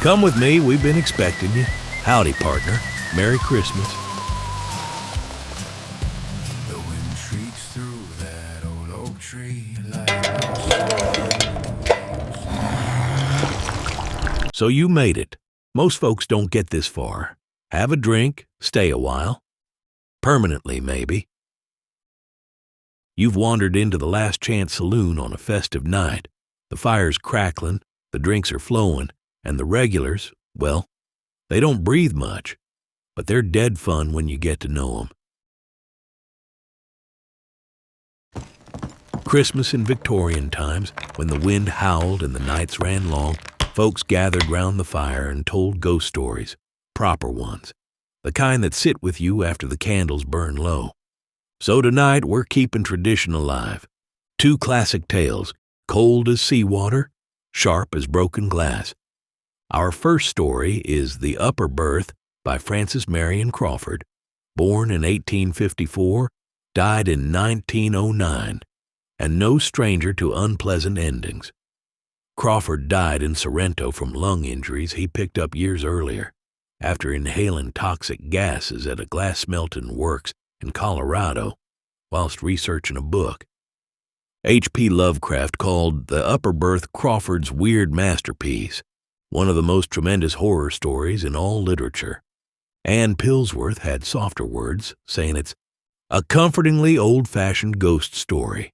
Come with me, we've been expecting you. Howdy, partner. Merry Christmas. The wind shrieks through that old oak tree like So you made it. Most folks don't get this far. Have a drink, stay a while. Permanently, maybe. You've wandered into the Last Chance Saloon on a festive night. The fire's crackling, the drinks are flowing, and the regulars, well, they don't breathe much, but they're dead fun when you get to know them. Christmas in Victorian times, when the wind howled and the nights ran long, folks gathered round the fire and told ghost stories, proper ones, the kind that sit with you after the candles burn low. So tonight we're keeping tradition alive. 2 classic tales, cold as seawater, sharp as broken glass. Our first story is The Upper Berth by Francis Marion Crawford, born in 1854, died in 1909, and no stranger to unpleasant endings. Crawford died in Sorrento from lung injuries he picked up years earlier, after inhaling toxic gases at a glass-smelting works in Colorado whilst researching a book. H.P. Lovecraft called The Upper Berth Crawford's weird masterpiece, one of the most tremendous horror stories in all literature. Anne Pillsworth had softer words, saying it's a comfortingly old-fashioned ghost story,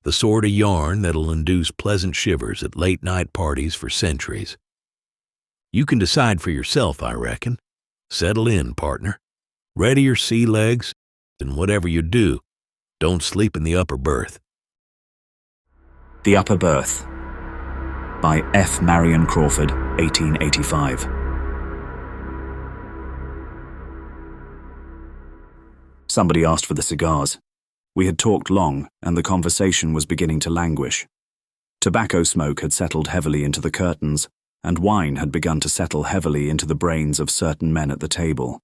the sort of yarn that'll induce pleasant shivers at late-night parties for centuries. You can decide for yourself, I reckon. Settle in, partner. Ready your sea legs, and whatever you do, don't sleep in the upper berth. The Upper Berth by F. Marion Crawford, 1885. Somebody asked for the cigars. We had talked long, and the conversation was beginning to languish. Tobacco smoke had settled heavily into the curtains, and wine had begun to settle heavily into the brains of certain men at the table.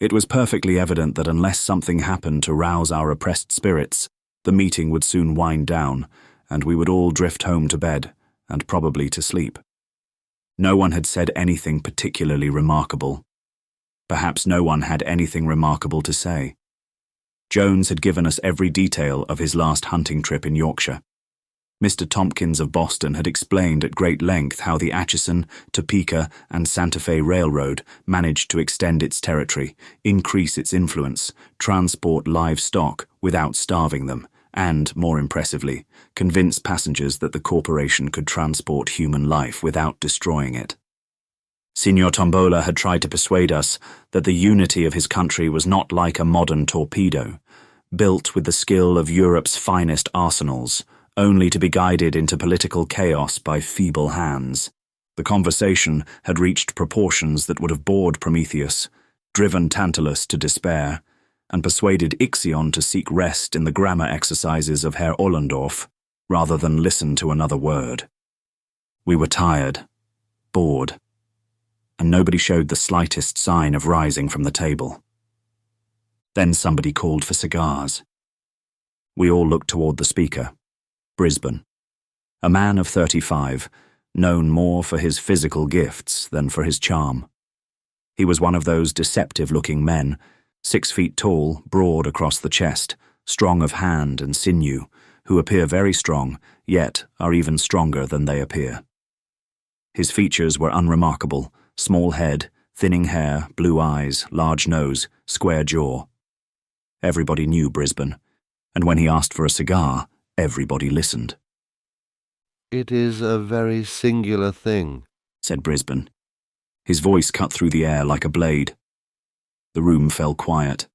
It was perfectly evident that unless something happened to rouse our oppressed spirits, the meeting would soon wind down, and we would all drift home to bed, and probably to sleep. No one had said anything particularly remarkable. Perhaps no one had anything remarkable to say. Jones had given us every detail of his last hunting trip in Yorkshire. Mr. Tompkins of Boston had explained at great length how the Atchison, Topeka, and Santa Fe Railroad managed to extend its territory, increase its influence, transport livestock without starving them, and, more impressively, convince passengers that the corporation could transport human life without destroying it. Signor Tombola had tried to persuade us that the unity of his country was not like a modern torpedo, built with the skill of Europe's finest arsenals, only to be guided into political chaos by feeble hands. The conversation had reached proportions that would have bored Prometheus, driven Tantalus to despair, and persuaded Ixion to seek rest in the grammar exercises of Herr Ollendorf, rather than listen to another word. We were tired, bored, and nobody showed the slightest sign of rising from the table. Then somebody called for cigars. We all looked toward the speaker, Brisbane, a man of 35, known more for his physical gifts than for his charm. He was one of those deceptive-looking men, 6 feet tall, broad across the chest, strong of hand and sinew, who appear very strong, yet are even stronger than they appear. His features were unremarkable: small head, thinning hair, blue eyes, large nose, square jaw. Everybody knew Brisbane, and when he asked for a cigar, everybody listened. "It is a very singular thing," said Brisbane. His voice cut through the air like a blade. The room fell quiet.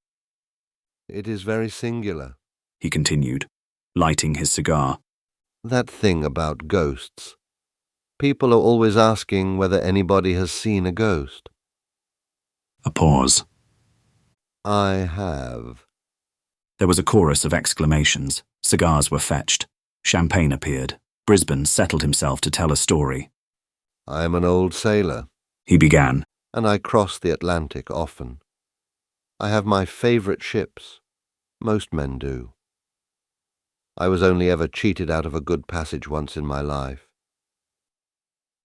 "It is very singular," he continued, lighting his cigar. "That thing about ghosts. People are always asking whether anybody has seen a ghost." A pause. "I have." There was a chorus of exclamations. Cigars were fetched. Champagne appeared. Brisbane settled himself to tell a story. "I am an old sailor," he began, "and I cross the Atlantic often. I have my favourite ships. Most men do. I was only ever cheated out of a good passage once in my life.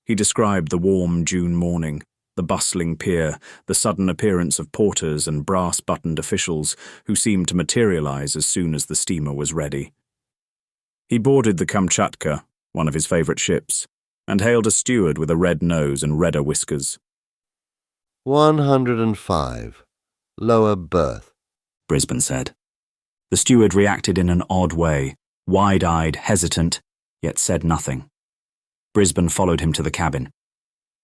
He described the warm June morning, the bustling pier, the sudden appearance of porters and brass-buttoned officials who seemed to materialize as soon as the steamer was ready. He boarded the Kamchatka, one of his favorite ships, and hailed a steward with a red nose and redder whiskers. 105. Lower berth, Brisbane said. The steward reacted in an odd way, wide-eyed, hesitant, yet said nothing. Brisbane followed him to the cabin.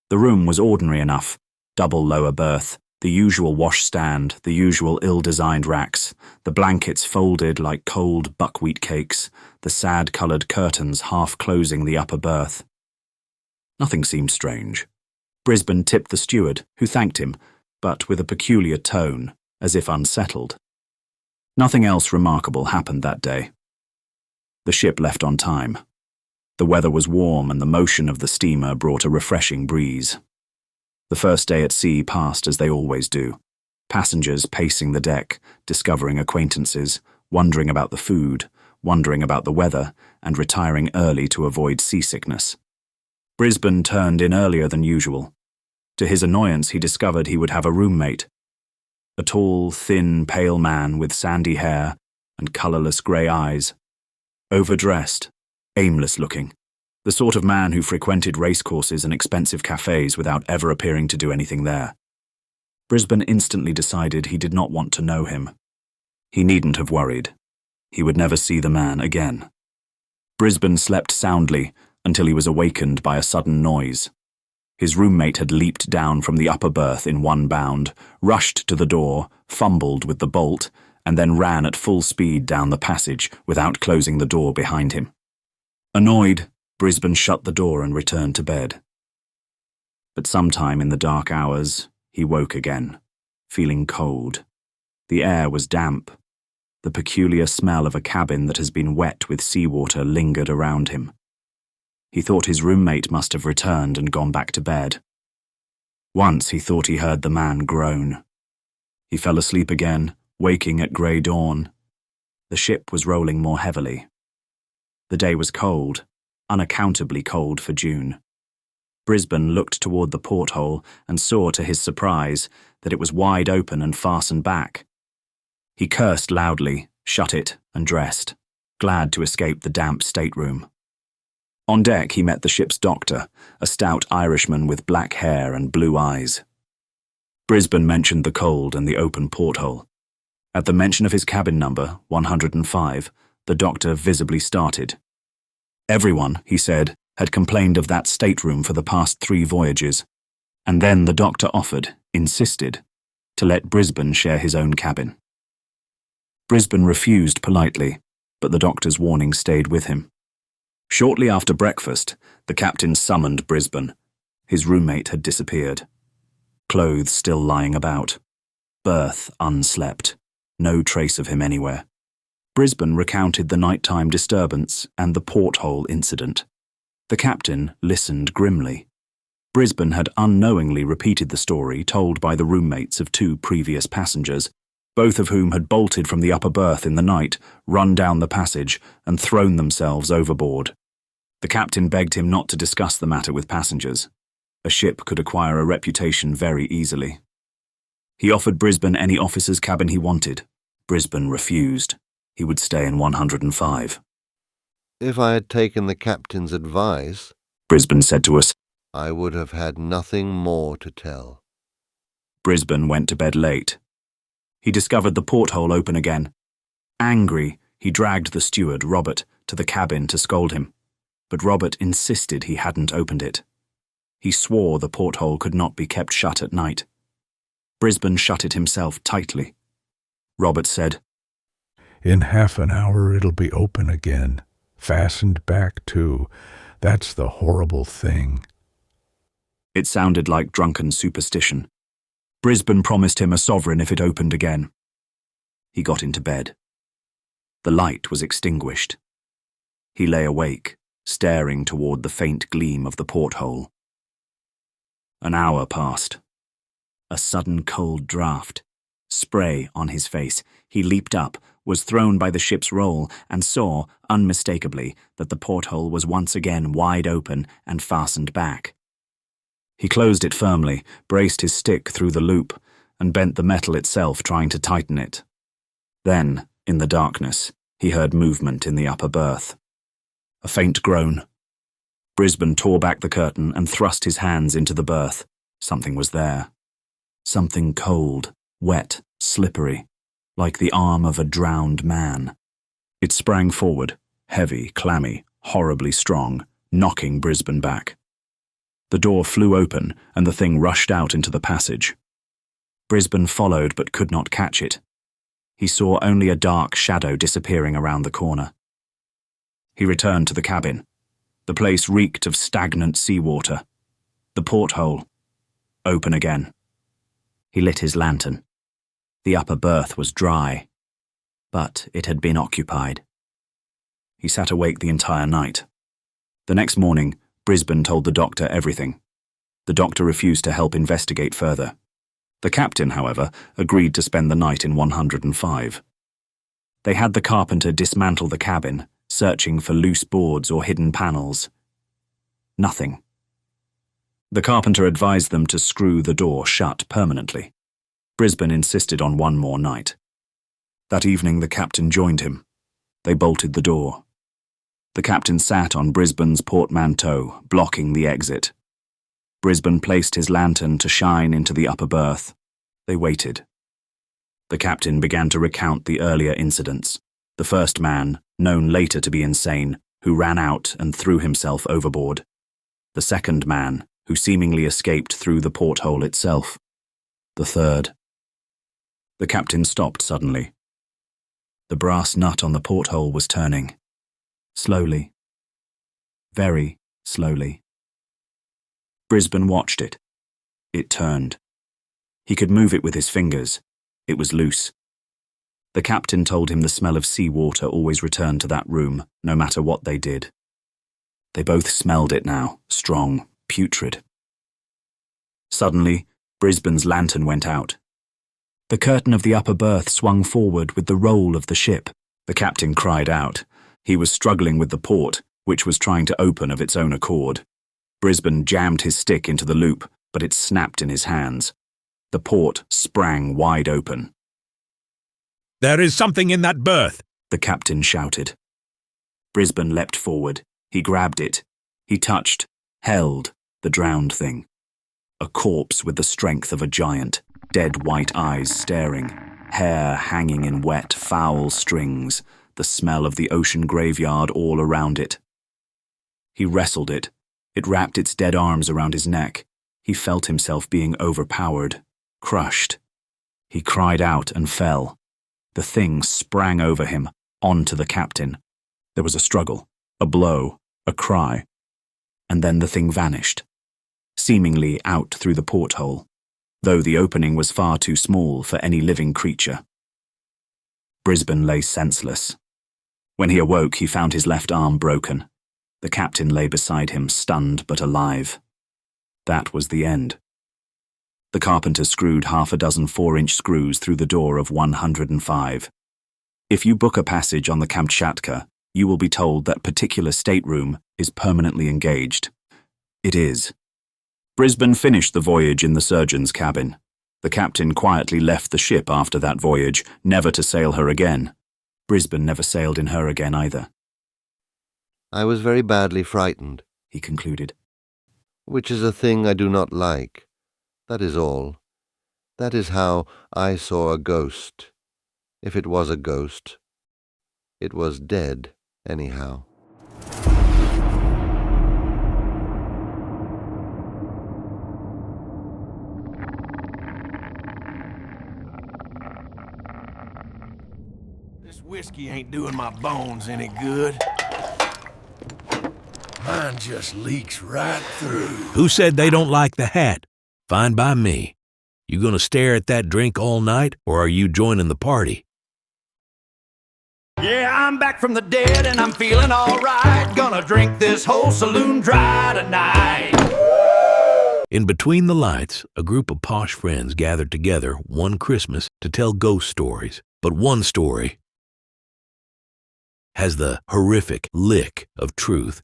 The room was ordinary enough, double lower berth, the usual washstand, the usual ill-designed racks, the blankets folded like cold buckwheat cakes, the sad-coloured curtains half-closing the upper berth. Nothing seemed strange. Brisbane tipped the steward, who thanked him, but with a peculiar tone, as if unsettled. Nothing else remarkable happened that day. The ship left on time. The weather was warm and the motion of the steamer brought a refreshing breeze. The first day at sea passed as they always do, passengers pacing the deck, discovering acquaintances, wondering about the food, wondering about the weather, and retiring early to avoid seasickness. Brisbane turned in earlier than usual. To his annoyance, he discovered he would have a roommate. A tall, thin, pale man with sandy hair and colourless grey eyes. Overdressed, aimless-looking. The sort of man who frequented racecourses and expensive cafes without ever appearing to do anything there. Brisbane instantly decided he did not want to know him. He needn't have worried. He would never see the man again. Brisbane slept soundly until he was awakened by a sudden noise. His roommate had leaped down from the upper berth in one bound, rushed to the door, fumbled with the bolt, and then ran at full speed down the passage without closing the door behind him. Annoyed, Brisbane shut the door and returned to bed. But sometime in the dark hours, he woke again, feeling cold. The air was damp. The peculiar smell of a cabin that has been wet with seawater lingered around him. He thought his roommate must have returned and gone back to bed. Once he thought he heard the man groan. He fell asleep again, waking at grey dawn. The ship was rolling more heavily. The day was cold, unaccountably cold for June. Brisbane looked toward the porthole and saw to his surprise that it was wide open and fastened back. He cursed loudly, shut it, and dressed, glad to escape the damp stateroom. On deck he met the ship's doctor, a stout Irishman with black hair and blue eyes. Brisbane mentioned the cold and the open porthole. At the mention of his cabin number, 105, the doctor visibly started. Everyone, he said, had complained of that stateroom for the past 3 voyages, and then the doctor offered, insisted, to let Brisbane share his own cabin. Brisbane refused politely, but the doctor's warning stayed with him. Shortly after breakfast, the captain summoned Brisbane. His roommate had disappeared. Clothes still lying about. Berth unslept. No trace of him anywhere. Brisbane recounted the nighttime disturbance and the porthole incident. The captain listened grimly. Brisbane had unknowingly repeated the story told by the roommates of 2 previous passengers, both of whom had bolted from the upper berth in the night, run down the passage, and thrown themselves overboard. The captain begged him not to discuss the matter with passengers. A ship could acquire a reputation very easily. He offered Brisbane any officer's cabin he wanted. Brisbane refused. He would stay in 105. If I had taken the captain's advice, Brisbane said to us, I would have had nothing more to tell. Brisbane went to bed late. He discovered the porthole open again. Angry, he dragged the steward, Robert, to the cabin to scold him. But Robert insisted he hadn't opened it. He swore the porthole could not be kept shut at night. Brisbane shut it himself tightly. Robert said, In half an hour it'll be open again, fastened back too. That's the horrible thing. It sounded like drunken superstition. Brisbane promised him a sovereign if it opened again. He got into bed. The light was extinguished. He lay awake, staring toward the faint gleam of the porthole. An hour passed. A sudden cold draught, spray on his face. He leaped up, was thrown by the ship's roll, and saw, unmistakably, that the porthole was once again wide open and fastened back. He closed it firmly, braced his stick through the loop, and bent the metal itself, trying to tighten it. Then, in the darkness, he heard movement in the upper berth. A faint groan. Brisbane tore back the curtain and thrust his hands into the berth. Something was there. Something cold, wet, slippery, like the arm of a drowned man. It sprang forward, heavy, clammy, horribly strong, knocking Brisbane back. The door flew open, and the thing rushed out into the passage. Brisbane followed but could not catch it. He saw only a dark shadow disappearing around the corner. He returned to the cabin. The place reeked of stagnant seawater. The porthole, open again. He lit his lantern. The upper berth was dry, but it had been occupied. He sat awake the entire night. The next morning, Brisbane told the doctor everything. The doctor refused to help investigate further. The captain, however, agreed to spend the night in 105. They had the carpenter dismantle the cabin, searching for loose boards or hidden panels. Nothing. The carpenter advised them to screw the door shut permanently. Brisbane insisted on one more night. That evening the captain joined him. They bolted the door. The captain sat on Brisbane's portmanteau, blocking the exit. Brisbane placed his lantern to shine into the upper berth. They waited. The captain began to recount the earlier incidents. The first man, known later to be insane, who ran out and threw himself overboard. The second man, who seemingly escaped through the porthole itself. The third. The captain stopped suddenly. The brass nut on the porthole was turning. Slowly. Very slowly. Brisbane watched it. It turned. He could move it with his fingers. It was loose. The captain told him the smell of seawater always returned to that room, no matter what they did. They both smelled it now, strong, putrid. Suddenly, Brisbane's lantern went out. The curtain of the upper berth swung forward with the roll of the ship. The captain cried out. He was struggling with the port, which was trying to open of its own accord. Brisbane jammed his stick into the loop, but it snapped in his hands. The port sprang wide open. "There is something in that berth," the captain shouted. Brisbane leapt forward. He grabbed it. He touched, held, the drowned thing. A corpse with the strength of a giant, dead white eyes staring, hair hanging in wet, foul strings, the smell of the ocean graveyard all around it. He wrestled it. It wrapped its dead arms around his neck. He felt himself being overpowered, crushed. He cried out and fell. The thing sprang over him, onto the captain. There was a struggle, a blow, a cry. And then the thing vanished, seemingly out through the porthole, though the opening was far too small for any living creature. Brisbane lay senseless. When he awoke, he found his left arm broken. The captain lay beside him, stunned but alive. That was the end. The carpenter screwed half a dozen 4-inch screws through the door of 105. If you book a passage on the Kamchatka, you will be told that particular stateroom is permanently engaged. It is. Brisbane finished the voyage in the surgeon's cabin. The captain quietly left the ship after that voyage, never to sail her again. Brisbane never sailed in her again either. I was very badly frightened, he concluded. which is a thing I do not like. That is all. That is how I saw a ghost. If it was a ghost, it was dead, anyhow. This whiskey ain't doing my bones any good. Mine just leaks right through. Who said they don't like the hat? Fine by me. You gonna stare at that drink all night, or are you joining the party? Yeah, I'm back from the dead and I'm feeling alright. Gonna drink this whole saloon dry tonight. In between the lights, a group of posh friends gathered together one Christmas to tell ghost stories. But one story has the horrific lick of truth.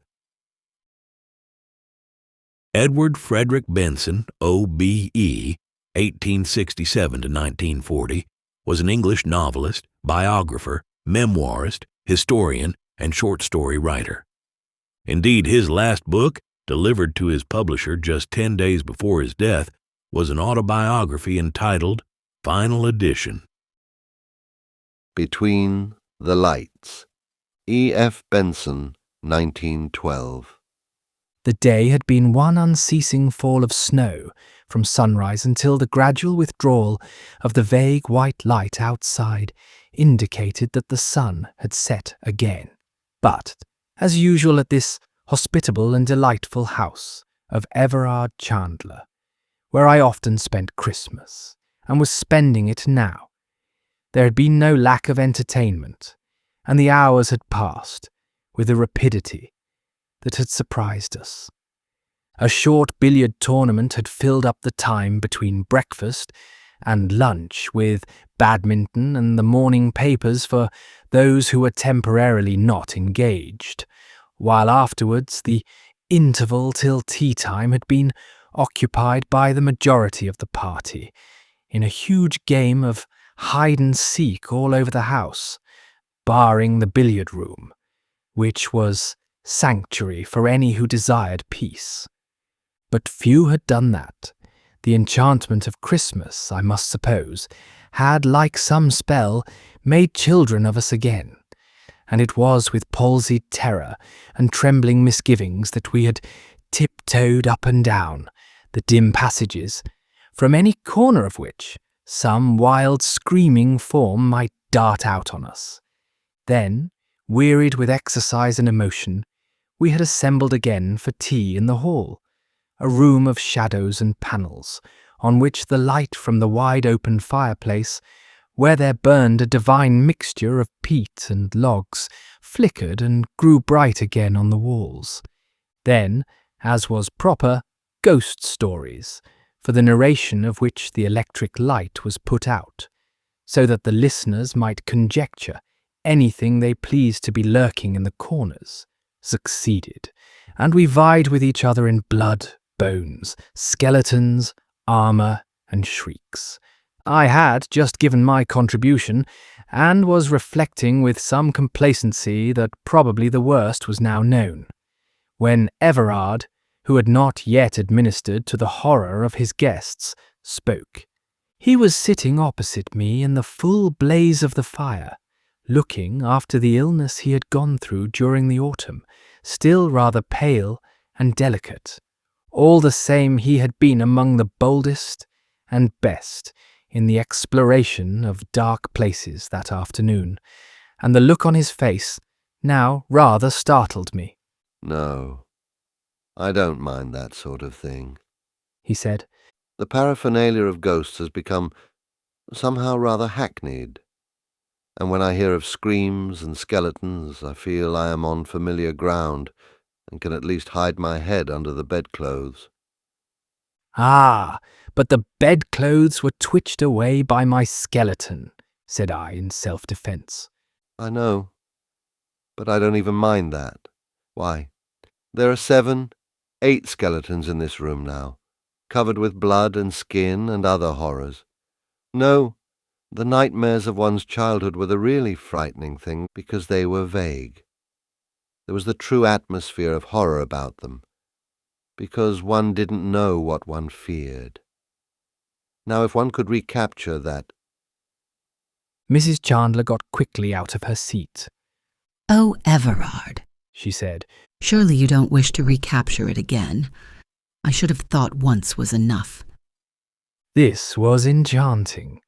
Edward Frederic Benson, O.B.E., 1867 to 1940, was an English novelist, biographer, memoirist, historian, and short story writer. Indeed, his last book, delivered to his publisher just 10 days before his death, was an autobiography entitled Final Edition. Between the Lights. E. F. Benson, 1912. The day had been one unceasing fall of snow from sunrise until the gradual withdrawal of the vague white light outside indicated that the sun had set again. But, as usual at this hospitable and delightful house of Everard Chandler, where I often spent Christmas, and was spending it now, there had been no lack of entertainment, and the hours had passed with a rapidity that had surprised us. A short billiard tournament had filled up the time between breakfast and lunch with badminton and the morning papers for those who were temporarily not engaged, while afterwards the interval till tea-time had been occupied by the majority of the party in a huge game of hide-and-seek all over the house, barring the billiard-room, which was sanctuary for any who desired peace. But few had done that. The enchantment of Christmas, I must suppose, had, like some spell, made children of us again, and it was with palsied terror and trembling misgivings that we had tiptoed up and down the dim passages, from any corner of which some wild screaming form might dart out on us. Then, wearied with exercise and emotion, we had assembled again for tea in the hall, a room of shadows and panels, on which the light from the wide-open fireplace, where there burned a divine mixture of peat and logs, flickered and grew bright again on the walls. Then, as was proper, ghost stories, for the narration of which the electric light was put out, so that the listeners might conjecture anything they pleased to be lurking in the corners, succeeded, and we vied with each other in blood, bones, skeletons, armour, and shrieks. I had just given my contribution, and was reflecting with some complacency that probably the worst was now known, when Everard, who had not yet administered to the horror of his guests, spoke. He was sitting opposite me in the full blaze of the fire, looking, after the illness he had gone through during the autumn, still rather pale and delicate. All the same, he had been among the boldest and best in the exploration of dark places that afternoon, and the look on his face now rather startled me. No, I don't mind that sort of thing, he said. The paraphernalia of ghosts has become somehow rather hackneyed, and when I hear of screams and skeletons, I feel I am on familiar ground and can at least hide my head under the bedclothes. Ah, but the bedclothes were twitched away by my skeleton, said I in self-defence. I know, but I don't even mind that. Why, there are 7, 8 skeletons in this room now, covered with blood and skin and other horrors. No, the nightmares of one's childhood were the really frightening thing because they were vague. There was the true atmosphere of horror about them, because one didn't know what one feared. Now, if one could recapture that... Mrs. Chandler got quickly out of her seat. "Oh, Everard," she said. "Surely you don't wish to recapture it again. I should have thought once was enough." This was enchanting.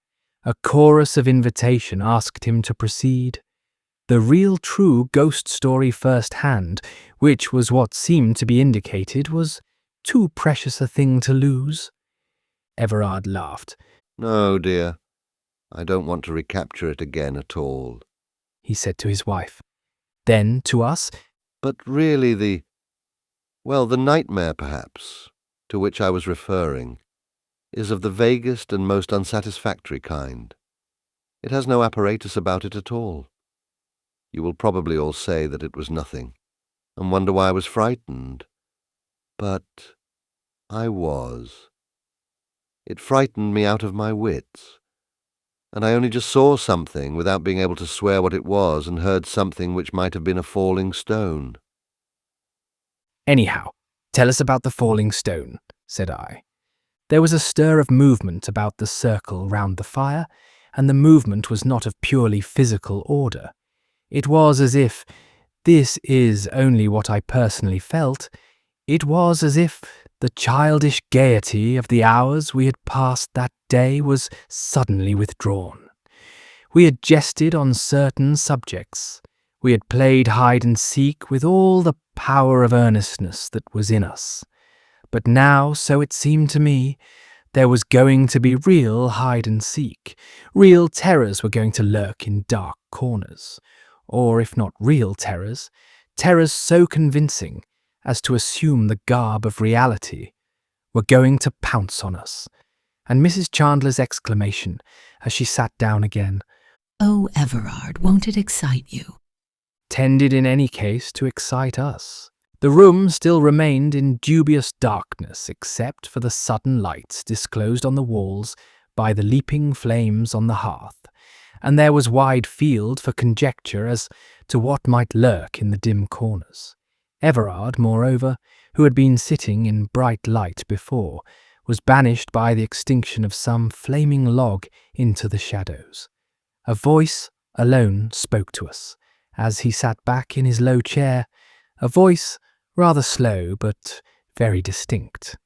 A chorus of invitation asked him to proceed. The real true ghost story first-hand, which was what seemed to be indicated, was too precious a thing to lose. Everard laughed. No, dear, I don't want to recapture it again at all, he said to his wife. Then to us, but really the nightmare, perhaps, to which I was referring, is of the vaguest and most unsatisfactory kind. It has no apparatus about it at all. You will probably all say that it was nothing, and wonder why I was frightened. But I was. It frightened me out of my wits, and I only just saw something without being able to swear what it was, and heard something which might have been a falling stone. Anyhow, tell us about the falling stone, said I. There was a stir of movement about the circle round the fire, and the movement was not of purely physical order. It was as if, this is only what I personally felt, it was as if the childish gaiety of the hours we had passed that day was suddenly withdrawn. We had jested on certain subjects. We had played hide and seek with all the power of earnestness that was in us. But now, so it seemed to me, there was going to be real hide and seek. Real terrors were going to lurk in dark corners. Or if not real terrors, terrors so convincing as to assume the garb of reality, were going to pounce on us. And Mrs. Chandler's exclamation, as she sat down again, "Oh, Everard, won't it excite you?" tended in any case to excite us. The room still remained in dubious darkness except for the sudden lights disclosed on the walls by the leaping flames on the hearth, and there was wide field for conjecture as to what might lurk in the dim corners. Everard, moreover, who had been sitting in bright light before, was banished by the extinction of some flaming log into the shadows. A voice alone spoke to us, as he sat back in his low chair, a voice rather slow but very distinct.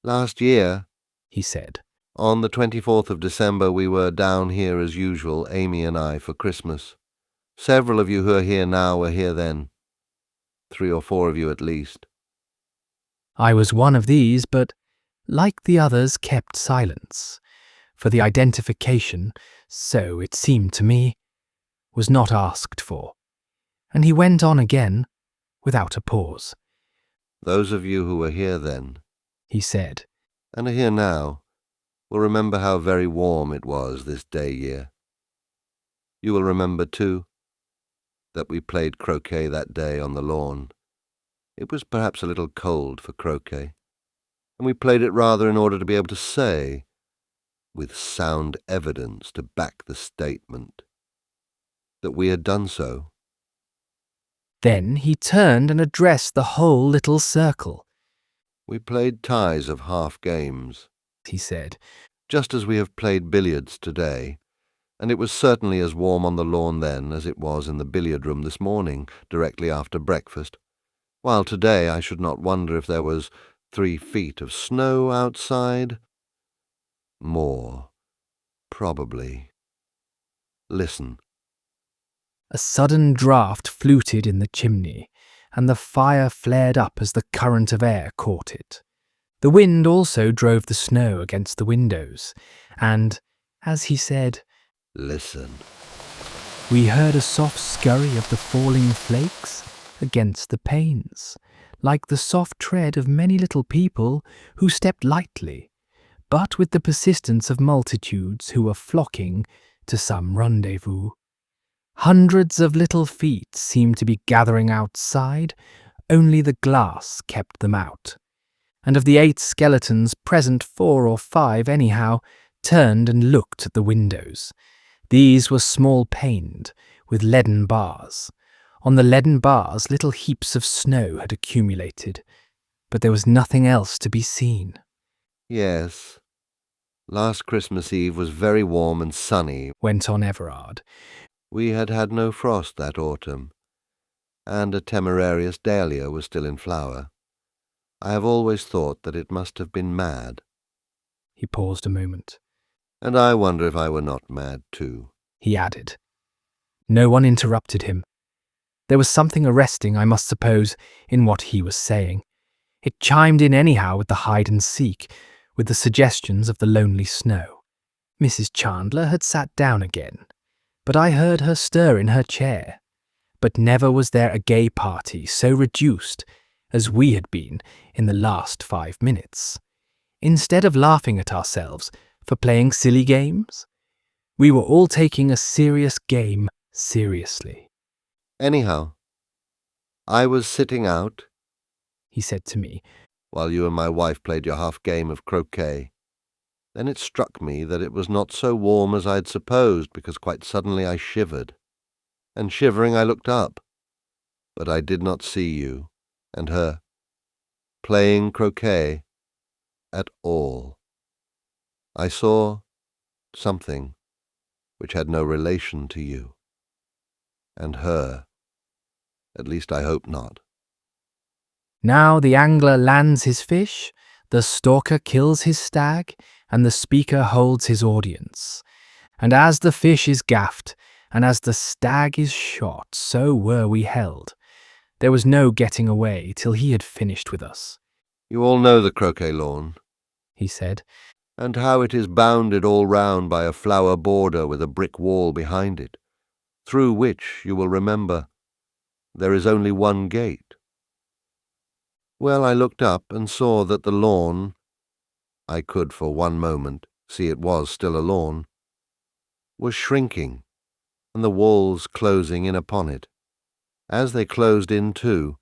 Last year, he said, on the 24th of December, we were down here as usual, Amy and I, for Christmas. Several of you who are here now were here then. 3 or 4 of you at least. I was one of these, but, like the others, kept silence, for the identification, so it seemed to me, was not asked for, and he went on again, without a pause. Those of you who were here then, he said, and are here now, will remember how very warm it was this day year. You will remember, too, that we played croquet that day on the lawn. It was perhaps a little cold for croquet, and we played it rather in order to be able to say, with sound evidence to back the statement, that we had done so. Then he turned and addressed the whole little circle. We played ties of half games, he said, just as we have played billiards today, and it was certainly as warm on the lawn then as it was in the billiard room this morning, directly after breakfast, while today I should not wonder if there was 3 feet of snow outside. More, probably. Listen. A sudden draught fluted in the chimney, and the fire flared up as the current of air caught it. The wind also drove the snow against the windows, and, as he said, Listen. we heard a soft scurry of the falling flakes against the panes, like the soft tread of many little people who stepped lightly, but with the persistence of multitudes who were flocking to some rendezvous. Hundreds of little feet seemed to be gathering outside, only the glass kept them out. And of the 8 skeletons present, 4 or 5 anyhow turned and looked at the windows. These were small-paned, with leaden bars. On the leaden bars little heaps of snow had accumulated, but there was nothing else to be seen. Yes. Last Christmas Eve was very warm and sunny, went on Everard. We had had no frost that autumn, and a temerarious dahlia was still in flower. I have always thought that it must have been mad. He paused a moment. And I wonder if I were not mad too, he added. No one interrupted him. There was something arresting, I must suppose, in what he was saying. It chimed in anyhow with the hide and seek, with the suggestions of the lonely snow. Mrs. Chandler had sat down again, but I heard her stir in her chair. But never was there a gay party so reduced as we had been in the last 5 minutes. Instead of laughing at ourselves for playing silly games, we were all taking a serious game seriously. Anyhow, I was sitting out, he said to me, while you and my wife played your half game of croquet. Then it struck me that it was not so warm as I had supposed, because quite suddenly I shivered. And shivering I looked up, but I did not see you and her playing croquet at all. I saw something which had no relation to you and her. At least I hope not. Now the angler lands his fish, the stalker kills his stag, and the speaker holds his audience. And as the fish is gaffed, and as the stag is shot, so were we held. There was no getting away till he had finished with us. You all know the croquet lawn, he said, and how it is bounded all round by a flower border with a brick wall behind it, through which, you will remember, there is only one gate. Well, I looked up and saw that the lawn, I could for one moment see it was still a lawn, was shrinking, and the walls closing in upon it. As they closed in too,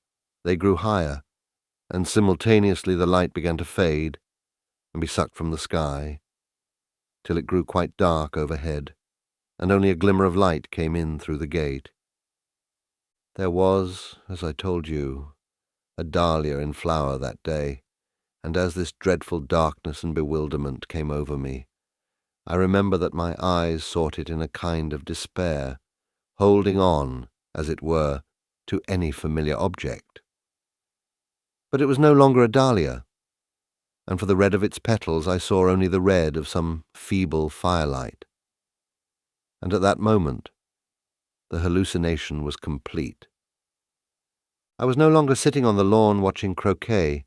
they grew higher, and simultaneously the light began to fade and be sucked from the sky, till it grew quite dark overhead, and only a glimmer of light came in through the gate. There was, as I told you, a dahlia in flower that day, and as this dreadful darkness and bewilderment came over me, I remember that my eyes sought it in a kind of despair, holding on, as it were, to any familiar object. But it was no longer a dahlia, and for the red of its petals I saw only the red of some feeble firelight. And at that moment the hallucination was complete. I was no longer sitting on the lawn watching croquet,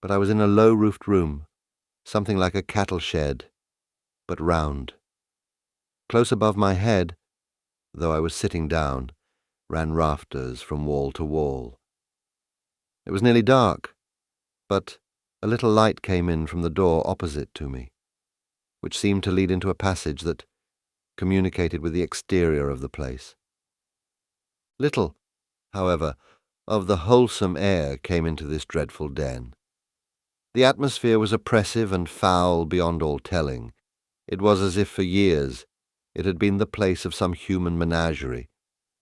but I was in a low-roofed room, something like a cattle shed, but round. Close above my head, though I was sitting down, ran rafters from wall to wall. It was nearly dark, but a little light came in from the door opposite to me, which seemed to lead into a passage that communicated with the exterior of the place. Little, however, of the wholesome air came into this dreadful den. The atmosphere was oppressive and foul beyond all telling. It was as if for years it had been the place of some human menagerie,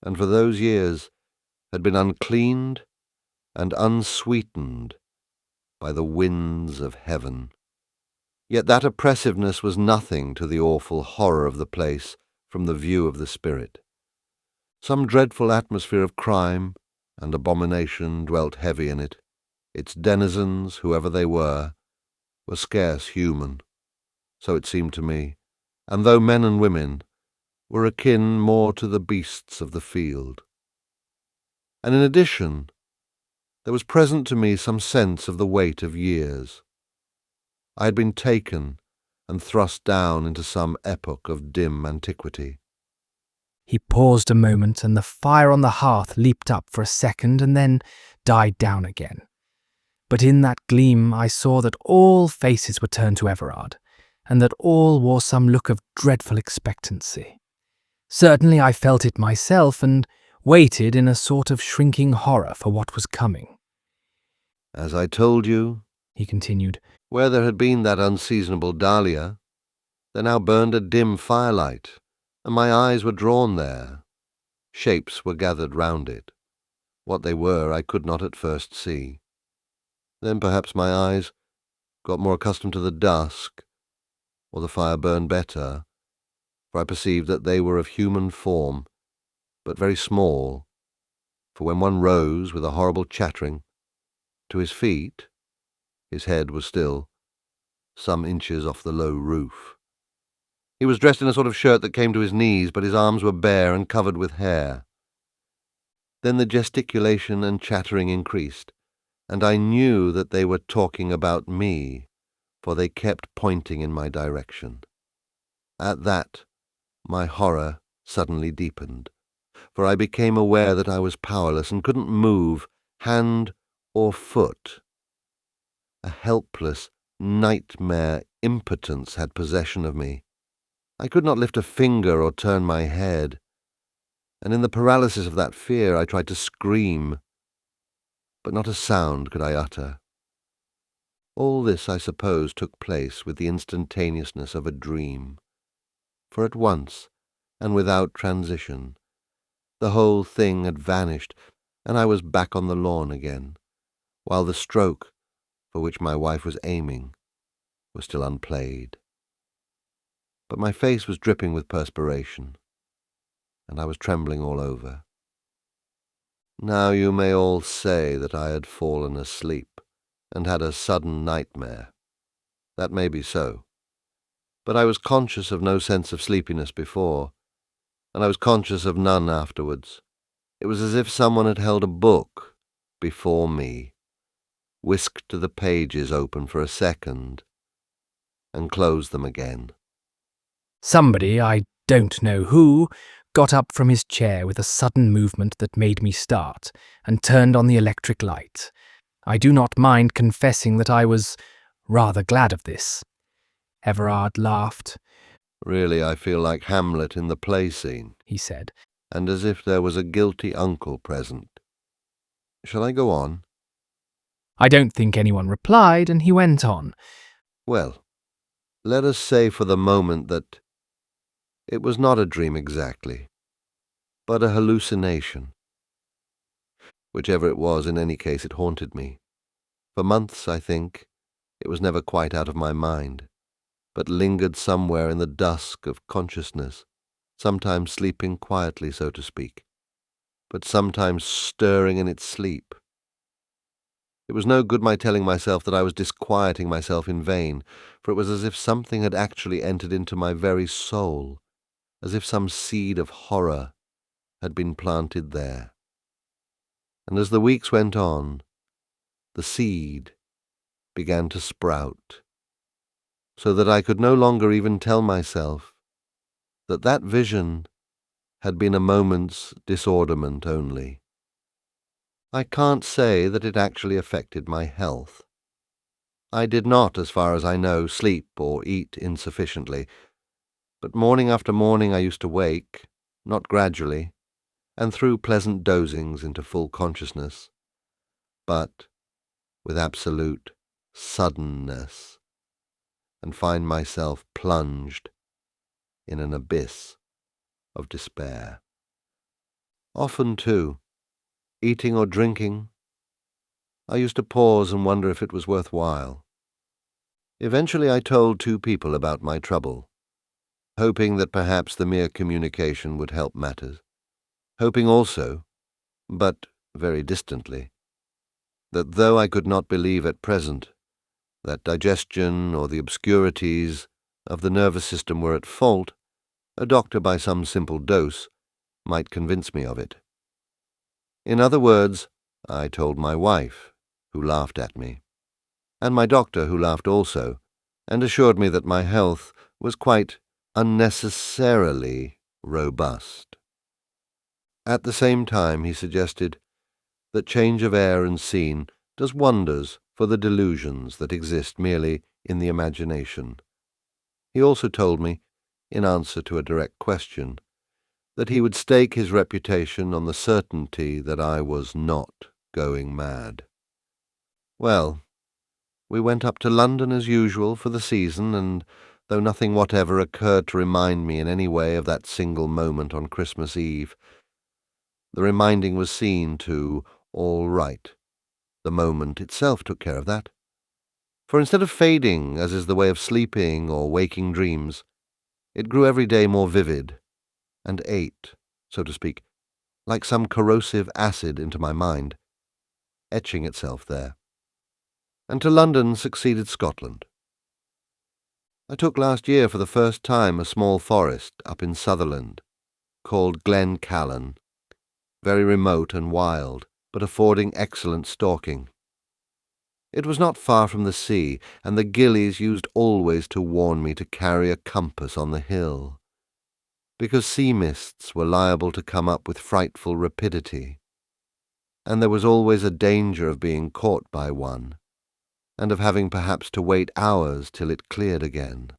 and for those years had been uncleaned and unsweetened by the winds of heaven. Yet that oppressiveness was nothing to the awful horror of the place from the view of the spirit. Some dreadful atmosphere of crime and abomination dwelt heavy in it. Its denizens, whoever they were scarce human, so it seemed to me, and though men and women, were akin more to the beasts of the field. And in addition, there was present to me some sense of the weight of years. I had been taken and thrust down into some epoch of dim antiquity. He paused a moment, and the fire on the hearth leaped up for a second and then died down again. But in that gleam I saw that all faces were turned to Everard, and that all wore some look of dreadful expectancy. Certainly I felt it myself, and waited in a sort of shrinking horror for what was coming. As I told you, he continued, where there had been that unseasonable dahlia, there now burned a dim firelight, and my eyes were drawn there. Shapes were gathered round it. What they were I could not at first see. Then perhaps my eyes got more accustomed to the dusk, or the fire burned better, for I perceived that they were of human form, but very small, for when one rose with a horrible chattering to his feet, his head was still some inches off the low roof. He was dressed in a sort of shirt that came to his knees, but his arms were bare and covered with hair. Then the gesticulation and chattering increased, and I knew that they were talking about me, for they kept pointing in my direction. At that, my horror suddenly deepened, for I became aware that I was powerless and couldn't move hand or foot. A helpless, nightmare impotence had possession of me. I could not lift a finger or turn my head, and in the paralysis of that fear I tried to scream, but not a sound could I utter. All this, I suppose, took place with the instantaneousness of a dream, for at once, and without transition, the whole thing had vanished, and I was back on the lawn again, while the stroke, for which my wife was aiming, was still unplayed. But my face was dripping with perspiration, and I was trembling all over. Now you may all say that I had fallen asleep and had a sudden nightmare. That may be so. But I was conscious of no sense of sleepiness before, and I was conscious of none afterwards. It was as if someone had held a book before me, whisked the pages open for a second, and closed them again. Somebody, I don't know who, got up from his chair with a sudden movement that made me start, and turned on the electric light. I do not mind confessing that I was rather glad of this. Everard laughed. Really, I feel like Hamlet in the play scene, he said, and as if there was a guilty uncle present. Shall I go on? I don't think anyone replied, and he went on. Well, let us say for the moment that it was not a dream exactly, but a hallucination. Whichever it was, in any case, it haunted me. For months, I think, it was never quite out of my mind, but lingered somewhere in the dusk of consciousness, sometimes sleeping quietly, so to speak, but sometimes stirring in its sleep. It was no good my telling myself that I was disquieting myself in vain, for it was as if something had actually entered into my very soul, as if some seed of horror had been planted there. And as the weeks went on, the seed began to sprout, so that I could no longer even tell myself that that vision had been a moment's disorderment only. I can't say that it actually affected my health. I did not, as far as I know, sleep or eat insufficiently, but morning after morning I used to wake, not gradually, and through pleasant dozings into full consciousness, but with absolute suddenness, and find myself plunged in an abyss of despair. Often, too, eating or drinking, I used to pause and wonder if it was worthwhile. Eventually I told 2 people about my trouble, hoping that perhaps the mere communication would help matters, hoping also, but very distantly, that though I could not believe at present that digestion or the obscurities of the nervous system were at fault, a doctor by some simple dose might convince me of it. In other words, I told my wife, who laughed at me, and my doctor, who laughed also, and assured me that my health was quite unnecessarily robust. At the same time, he suggested that change of air and scene does wonders for the delusions that exist merely in the imagination. He also told me, in answer to a direct question, that he would stake his reputation on the certainty that I was not going mad. Well, we went up to London as usual for the season, and though nothing whatever occurred to remind me in any way of that single moment on Christmas Eve, the reminding was seen to all right. The moment itself took care of that. For instead of fading, as is the way of sleeping or waking dreams, it grew every day more vivid, and ate, so to speak, like some corrosive acid into my mind, etching itself there. And to London succeeded Scotland. I took last year for the first time a small forest up in Sutherland, called Glen Callan, very remote and wild, but affording excellent stalking. It was not far from the sea, and the gillies used always to warn me to carry a compass on the hill, because sea mists were liable to come up with frightful rapidity, and there was always a danger of being caught by one, and of having perhaps to wait hours till it cleared again.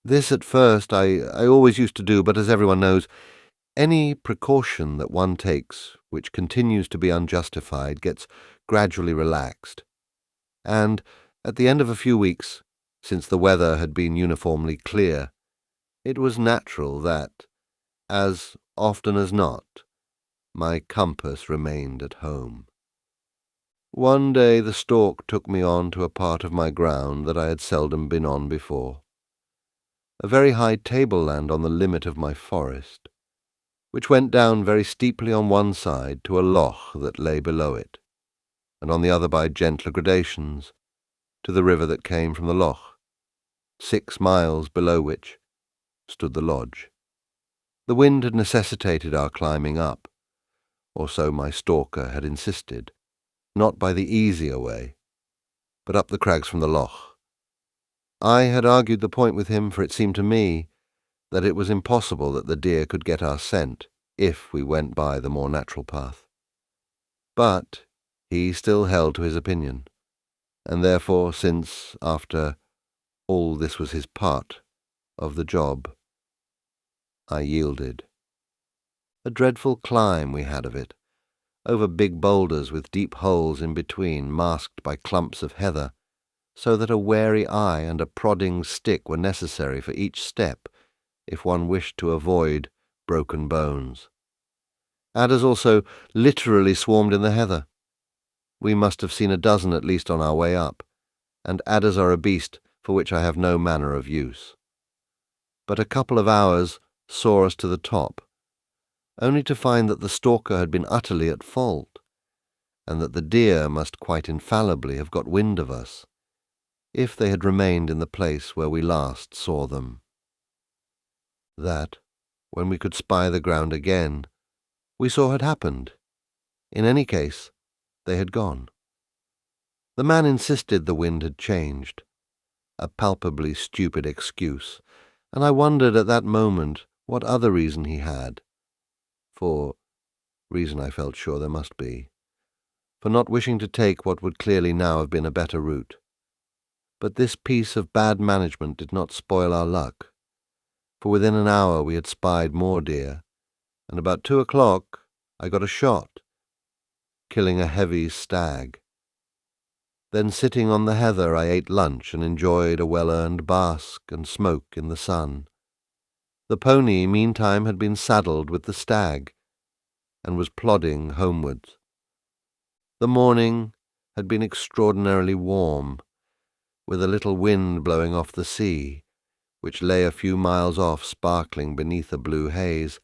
This at first I always used to do, but as everyone knows, any precaution that one takes which continues to be unjustified gets gradually relaxed, and at the end of a few weeks, since the weather had been uniformly clear, it was natural that, as often as not, my compass remained at home. One day the stork took me on to a part of my ground that I had seldom been on before, a very high tableland on the limit of my forest, which went down very steeply on one side to a loch that lay below it, and on the other by gentler gradations, to the river that came from the loch, 6 miles below which stood the lodge. The wind had necessitated our climbing up, or so my stalker had insisted, not by the easier way, but up the crags from the loch. I had argued the point with him, for it seemed to me that it was impossible that the deer could get our scent if we went by the more natural path. But he still held to his opinion, and therefore, since, after all, this was his part of the job, I yielded. A dreadful climb we had of it, over big boulders with deep holes in between, masked by clumps of heather, so that a wary eye and a prodding stick were necessary for each step if one wished to avoid broken bones. Adders also literally swarmed in the heather. We must have seen a dozen at least on our way up, and adders are a beast for which I have no manner of use. But a couple of hours saw us to the top, only to find that the stalker had been utterly at fault, and that the deer must quite infallibly have got wind of us, if they had remained in the place where we last saw them. That, when we could spy the ground again, we saw had happened. In any case, they had gone. The man insisted the wind had changed, a palpably stupid excuse, and I wondered at that moment what other reason he had, for reason I felt sure there must be, for not wishing to take what would clearly now have been a better route. But this piece of bad management did not spoil our luck, for within an hour we had spied more deer, and about 2 o'clock I got a shot, killing a heavy stag. Then sitting on the heather I ate lunch and enjoyed a well-earned bask and smoke in the sun. The pony meantime had been saddled with the stag, and was plodding homewards. The morning had been extraordinarily warm, with a little wind blowing off the sea, which lay a few miles off sparkling beneath a blue haze,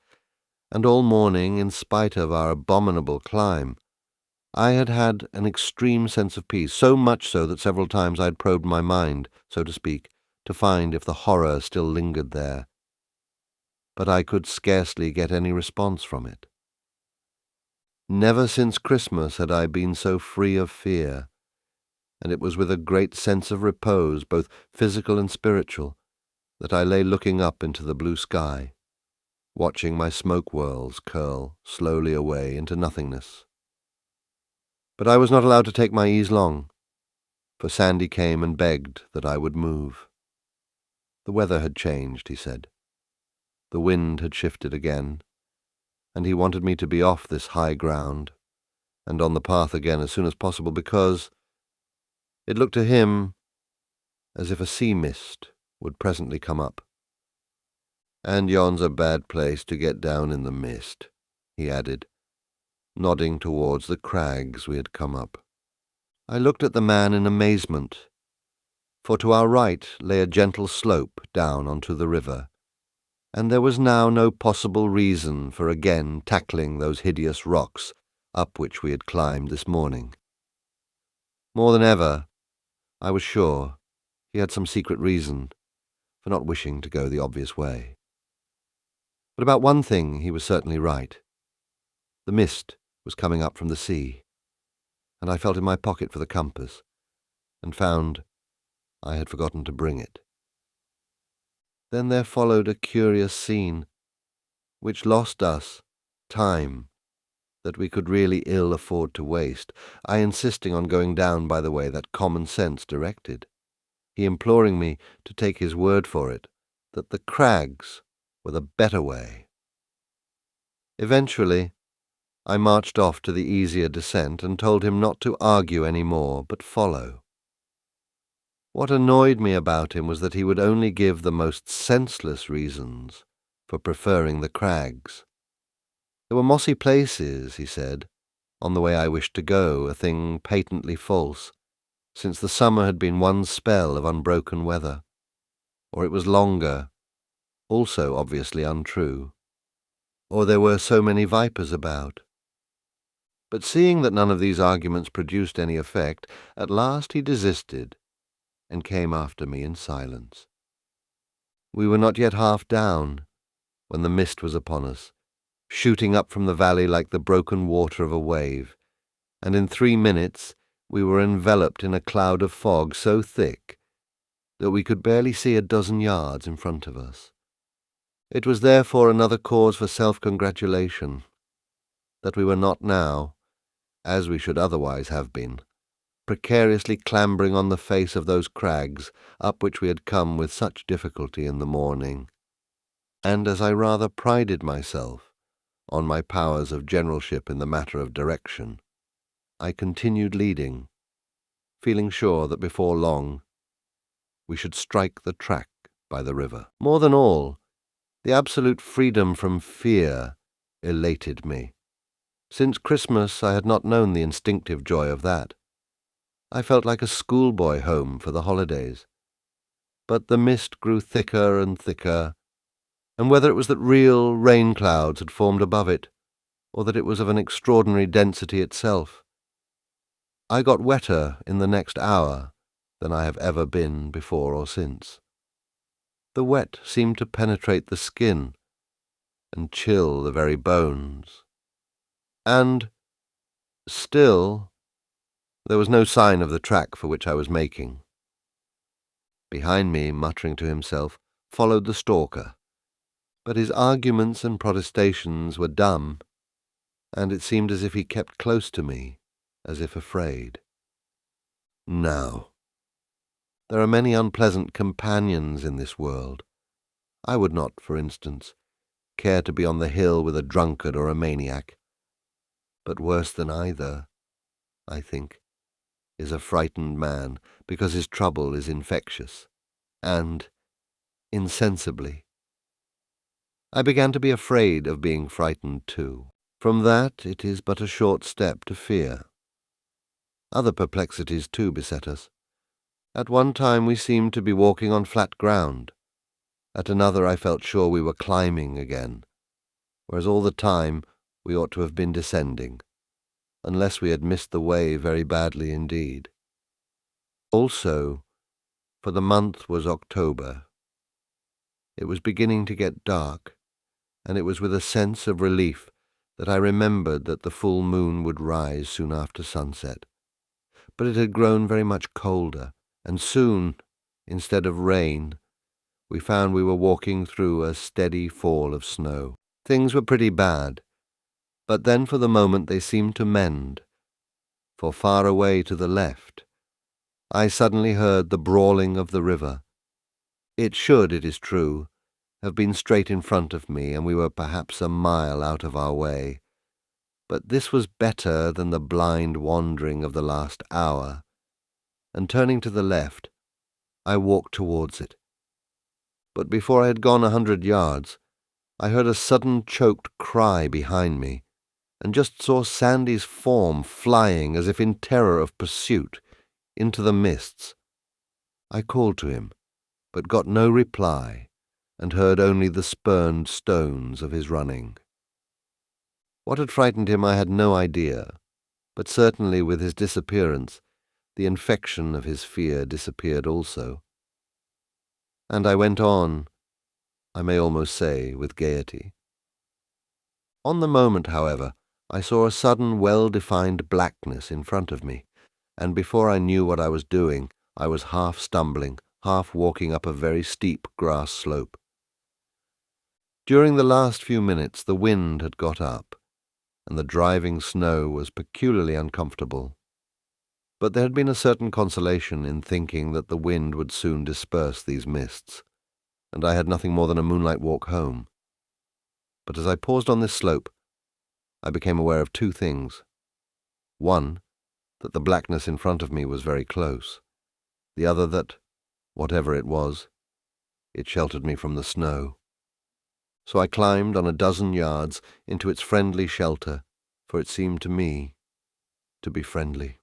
and all morning, in spite of our abominable climb, I had had an extreme sense of peace, so much so that several times I had probed my mind, so to speak, to find if the horror still lingered there. But I could scarcely get any response from it. Never since Christmas had I been so free of fear, and it was with a great sense of repose, both physical and spiritual, that I lay looking up into the blue sky, watching my smoke whirls curl slowly away into nothingness. But I was not allowed to take my ease long, for Sandy came and begged that I would move. The weather had changed, he said. The wind had shifted again, and he wanted me to be off this high ground and on the path again as soon as possible, because it looked to him as if a sea mist would presently come up. "And yon's a bad place to get down in the mist," he added, nodding towards the crags we had come up. I looked at the man in amazement, for to our right lay a gentle slope down onto the river, and there was now no possible reason for again tackling those hideous rocks up which we had climbed this morning. More than ever, I was sure he had some secret reason for not wishing to go the obvious way. But about one thing he was certainly right. The mist was coming up from the sea, and I felt in my pocket for the compass, and found I had forgotten to bring it. Then there followed a curious scene, which lost us time that we could really ill afford to waste, I insisting on going down by the way that common sense directed, he imploring me to take his word for it, that the crags were the better way. Eventually, I marched off to the easier descent and told him not to argue any more, but follow. What annoyed me about him was that he would only give the most senseless reasons for preferring the crags. There were mossy places, he said, on the way I wished to go, a thing patently false, since the summer had been one spell of unbroken weather. Or it was longer, also obviously untrue. Or there were so many vipers about. But seeing that none of these arguments produced any effect, at last he desisted and came after me in silence. We were not yet half down when the mist was upon us, shooting up from the valley like the broken water of a wave, and in 3 minutes we were enveloped in a cloud of fog so thick that we could barely see a dozen yards in front of us. It was therefore another cause for self-congratulation that we were not now, as we should otherwise have been, precariously clambering on the face of those crags up which we had come with such difficulty in the morning. And as I rather prided myself on my powers of generalship in the matter of direction, I continued leading, feeling sure that before long we should strike the track by the river. More than all, the absolute freedom from fear elated me. Since Christmas I had not known the instinctive joy of that. I felt like a schoolboy home for the holidays. But the mist grew thicker and thicker, and whether it was that real rain clouds had formed above it, or that it was of an extraordinary density itself, I got wetter in the next hour than I have ever been before or since. The wet seemed to penetrate the skin and chill the very bones. And still there was no sign of the track for which I was making. Behind me, muttering to himself, followed the stalker, but his arguments and protestations were dumb, and it seemed as if he kept close to me, as if afraid. Now, there are many unpleasant companions in this world. I would not, for instance, care to be on the hill with a drunkard or a maniac. But worse than either, I think, is a frightened man, because his trouble is infectious, and, insensibly, I began to be afraid of being frightened too. From that it is but a short step to fear. Other perplexities too beset us. At one time we seemed to be walking on flat ground. At another I felt sure we were climbing again, whereas all the time we ought to have been descending, unless we had missed the way very badly indeed. Also, for the month was October, it was beginning to get dark, and it was with a sense of relief that I remembered that the full moon would rise soon after sunset. But it had grown very much colder, and soon, instead of rain, we found we were walking through a steady fall of snow. Things were pretty bad, but then for the moment they seemed to mend, for far away to the left I suddenly heard the brawling of the river. It should, it is true, have been straight in front of me, and we were perhaps a mile out of our way, but this was better than the blind wandering of the last hour, and turning to the left, I walked towards it. But before I had gone 100 yards, I heard a sudden choked cry behind me, and just saw Sandy's form flying as if in terror of pursuit, into the mists. I called to him, but got no reply, and heard only the spurned stones of his running. What had frightened him I had no idea, but certainly with his disappearance, the infection of his fear disappeared also. And I went on, I may almost say, with gaiety. On the moment, however, I saw a sudden well-defined blackness in front of me, and before I knew what I was doing, I was half stumbling, half walking up a very steep grass slope. During the last few minutes the wind had got up, and the driving snow was peculiarly uncomfortable. But there had been a certain consolation in thinking that the wind would soon disperse these mists, and I had nothing more than a moonlight walk home. But as I paused on this slope, I became aware of two things. One, that the blackness in front of me was very close. The other that, Whatever it was, it sheltered me from the snow. So I climbed on a dozen yards into its friendly shelter, for it seemed to me to be friendly.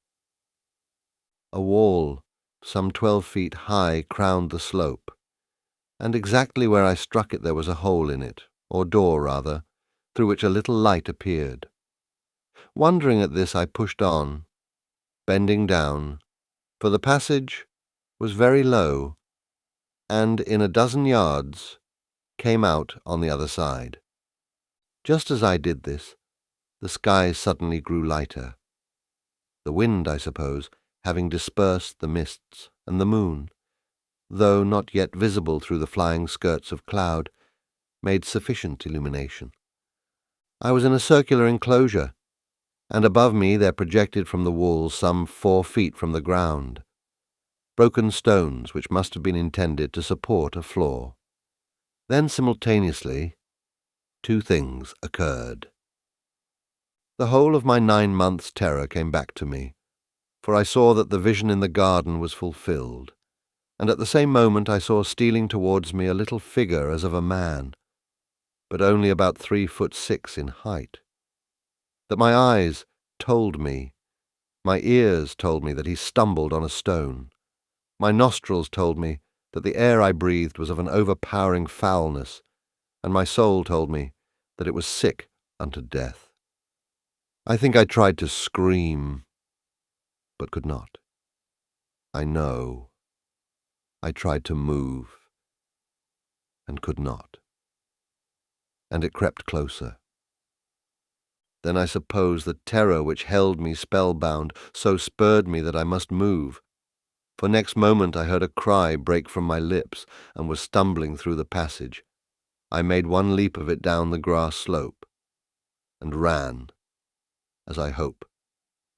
A wall, some 12 feet high, crowned the slope, and exactly where I struck it there was a hole in it, or door rather, through which a little light appeared. Wondering at this, I pushed on, bending down, for the passage was very low, and in a dozen yards came out on the other side. Just as I did this, the sky suddenly grew lighter. The wind, I suppose, having dispersed the mists, and the moon, though not yet visible through the flying skirts of cloud, made sufficient illumination. I was in a circular enclosure, and above me there projected from the walls some 4 feet from the ground broken stones which must have been intended to support a floor. Then simultaneously 2 things occurred. The whole of my 9 months' terror came back to me, for I saw that the vision in the garden was fulfilled, and at the same moment I saw stealing towards me a little figure as of a man, but only about 3'6" in height. That my eyes told me, my ears told me that he stumbled on a stone, my nostrils told me that the air I breathed was of an overpowering foulness, and my soul told me that it was sick unto death. I think I tried to scream, but could not. I know. I tried to move, and could not. And it crept closer. Then I suppose the terror which held me spellbound so spurred me that I must move, for next moment I heard a cry break from my lips and was stumbling through the passage. I made one leap of it down the grass slope, and ran, as I hope,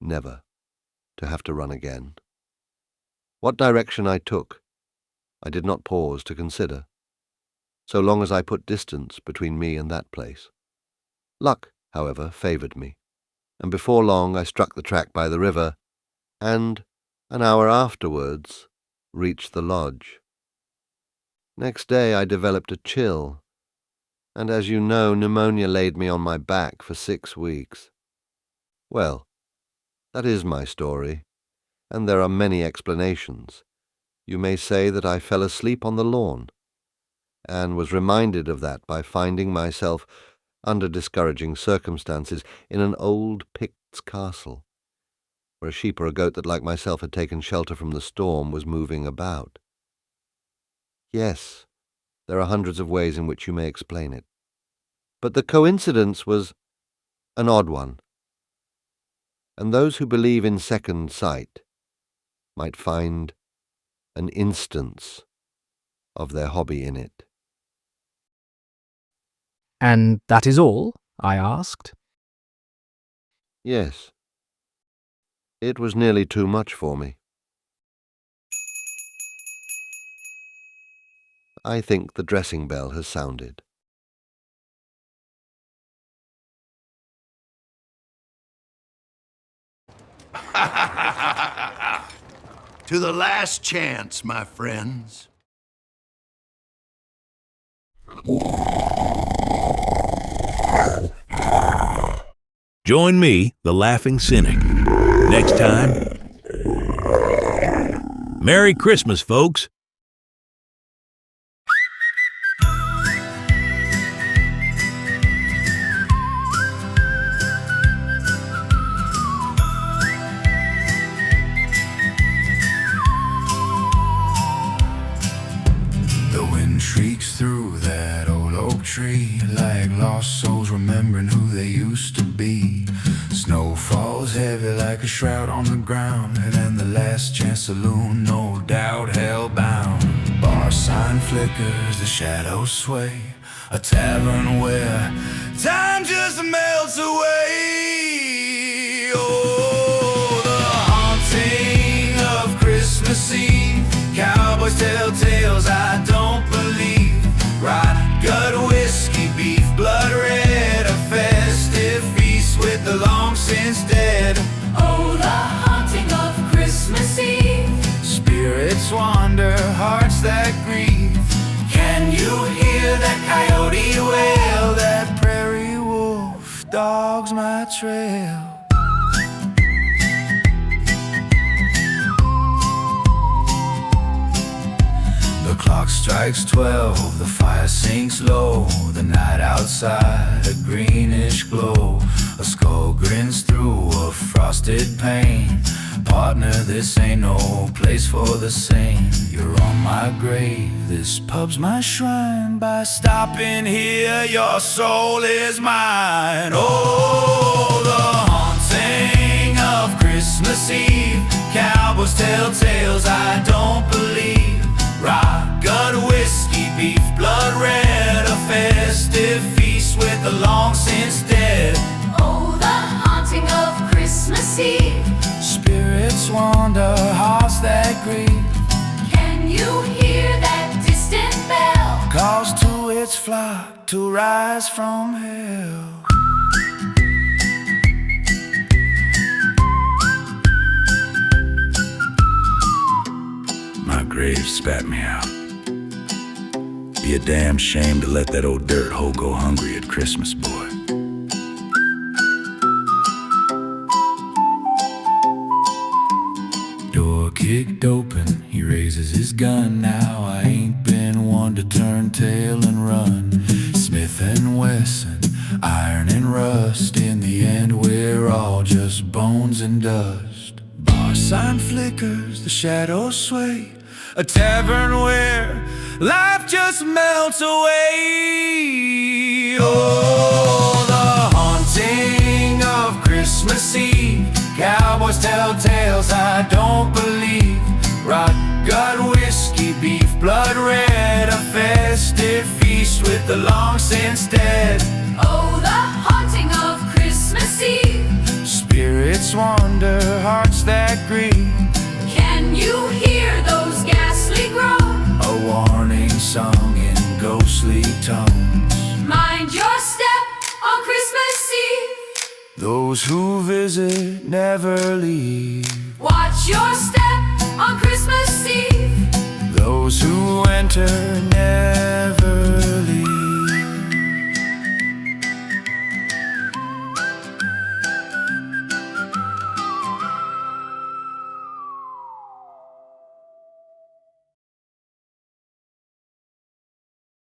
never to have to run again. What direction I took, I did not pause to consider, so long as I put distance between me and that place. Luck, however, favoured me, and before long I struck the track by the river, and, an hour afterwards, reached the lodge. Next day I developed a chill, and as you know, pneumonia laid me on my back for 6 weeks. Well, that is my story, and there are many explanations. You may say that I fell asleep on the lawn, and was reminded of that by finding myself, under discouraging circumstances, in an old Pict's castle, where a sheep or a goat that, like myself, had taken shelter from the storm was moving about. Yes, there are hundreds of ways in which you may explain it, but the coincidence was an odd one, and those who believe in second sight might find an instance of their hobby in it. And that is all? I asked. Yes. It was nearly too much for me. I think the dressing bell has sounded. To the last chance, my friends. Join me, the Laughing Cynic, next time. Merry Christmas, folks. The wind shrieks through that old oak tree, like lost souls remembering who they used to be. Snow falls heavy like a shroud on the ground, and in the Last Chance Saloon, no doubt hellbound. Bar sign flickers, the shadows sway, a tavern where time just melts away. Oh, the haunting of Christmas Eve, cowboys tell tales I don't believe. Right gut whiskey, beef, blood red, a festive feast with the long since dead. Oh, the haunting of Christmas Eve. Spirits wander, hearts dogs my trail. The clock strikes 12, the fire sinks low. The night outside, a greenish glow. A skull grins through a frosted pane. Partner, this ain't no place for the sane. You're on my grave, this pub's my shrine. By stopping here, your soul is mine. Oh, the haunting of Christmas Eve. Cowboys tell tales I don't believe. Rock, gut, whiskey, beef, blood red. A festive feast with the long since dead. Oh, the haunting of Christmas Eve. Spirits wander, hearts that grieve. Can you hear that distant bell? Calls to its flock to rise from hell. My grave spat me out. Be a damn shame to let that old dirt hole go hungry at Christmas, boy. Door kicked open, he raises his gun. Now I ain't been one to turn tail and run. Smith and Wesson, iron and rust. In the end we're all just bones and dust. Bar sign flickers, the shadows sway. A tavern where life just melts away. Oh, the haunting of Christmas Eve. Cowboys tell tales I don't believe. Rock, gut, whiskey, beef, blood red. A festive feast with the long since dead. Oh, the haunting of Christmas Eve. Spirits wander, hearts that grieve. Can you hear those ghastly groans? A warning sung in ghostly tones. Mind your step on Christmas Eve. Those who visit never leave. Watch your step on Christmas Eve. Those who enter never